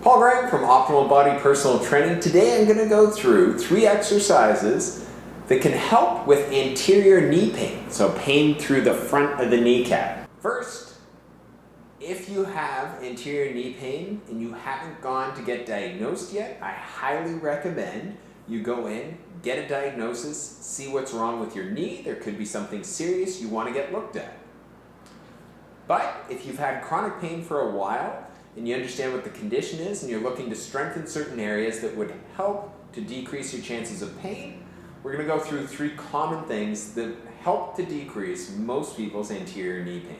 Paul Graham from Optimal Body Personal Training. Today I'm going to go through 3 exercises that can help with anterior knee pain, so pain through the front of the kneecap. First, if you have anterior knee pain and you haven't gone to get diagnosed yet, I highly recommend you go in, get a diagnosis, see what's wrong with your knee. There could be something serious you want to get looked at. But if you've had chronic pain for a while and you understand what the condition is and you're looking to strengthen certain areas that would help to decrease your chances of pain, we're going to go through 3 common things that help to decrease most people's anterior knee pain.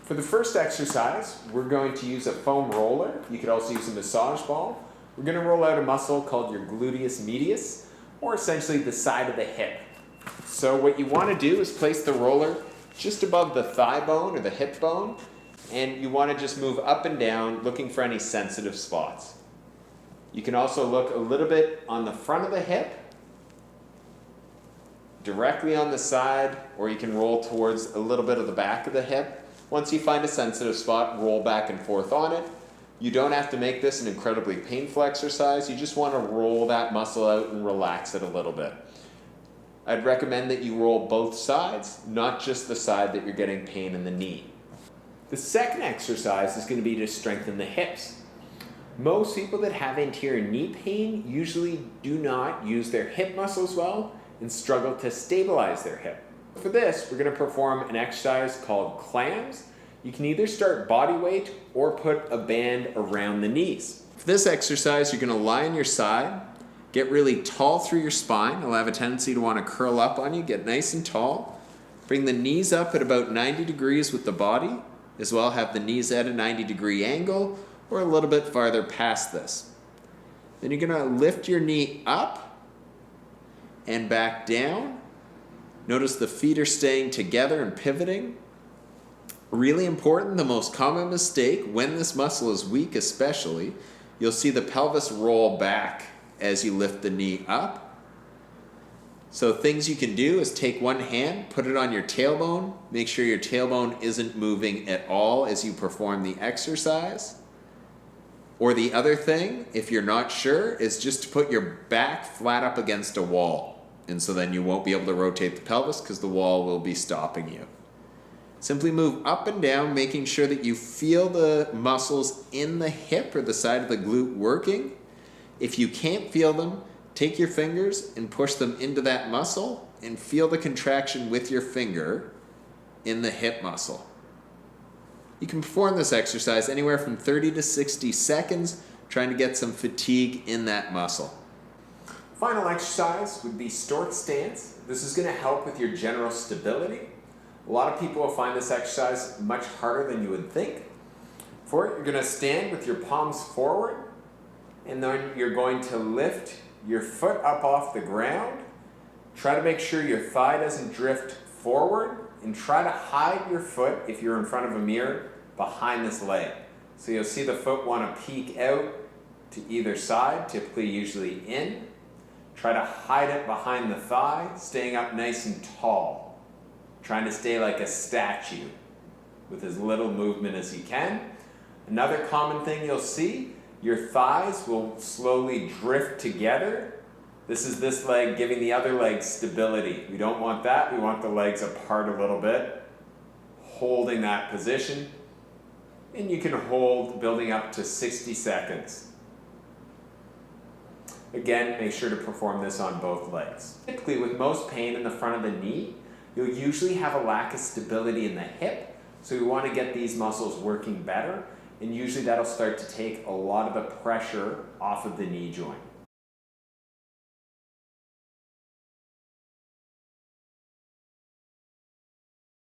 For the first exercise, we're going to use a foam roller. You could also use a massage ball. We're going to roll out a muscle called your gluteus medius, or essentially the side of the hip. So what you want to do is place the roller just above the thigh bone or the hip bone, and you want to just move up and down looking for any sensitive spots. You can also look a little bit on the front of the hip, directly on the side, or you can roll towards a little bit of the back of the hip. Once you find a sensitive spot, roll back and forth on it. You don't have to make this an incredibly painful exercise. You just want to roll that muscle out and relax it a little bit. I'd recommend that you roll both sides, not just the side that you're getting pain in the knee. The second exercise is going to be to strengthen the hips. Most people that have anterior knee pain usually do not use their hip muscles well and struggle to stabilize their hip. For this, we're going to perform an exercise called clams. You can either start body weight or put a band around the knees. For this exercise, you're going to lie on your side, get really tall through your spine. It'll have a tendency to want to curl up on you, get nice and tall. Bring the knees up at about 90 degrees with the body. As well, have the knees at a 90-degree angle or a little bit farther past this. Then you're going to lift your knee up and back down. Notice the feet are staying together and pivoting. Really important, the most common mistake when this muscle is weak especially, you'll see the pelvis roll back as you lift the knee up. So things you can do is take one hand, put it on your tailbone, make sure your tailbone isn't moving at all as you perform the exercise. Or the other thing, if you're not sure, is just to put your back flat up against a wall. And so then you won't be able to rotate the pelvis because the wall will be stopping you. Simply move up and down, making sure that you feel the muscles in the hip or the side of the glute working. If you can't feel them, take your fingers and push them into that muscle and feel the contraction with your finger in the hip muscle. You can perform this exercise anywhere from 30 to 60 seconds, trying to get some fatigue in that muscle. Final exercise would be stork stance. This is going to help with your general stability. A lot of people will find this exercise much harder than you would think. For it, you're going to stand with your palms forward, and then you're going to lift your foot up off the ground. Try to make sure your thigh doesn't drift forward, and try to hide your foot, if you're in front of a mirror, behind this leg. So you'll see the foot want to peek out to either side, typically usually in. Try to hide it behind the thigh, staying up nice and tall. Trying to stay like a statue with as little movement as you can. Another common thing you'll see, your thighs will slowly drift together. This is this leg giving the other leg stability. We don't want that. We want the legs apart a little bit, holding that position. And you can hold building up to 60 seconds. Again, make sure to perform this on both legs. Typically, with most pain in the front of the knee, you'll usually have a lack of stability in the hip. So we want to get these muscles working better. And usually that'll start to take a lot of the pressure off of the knee joint.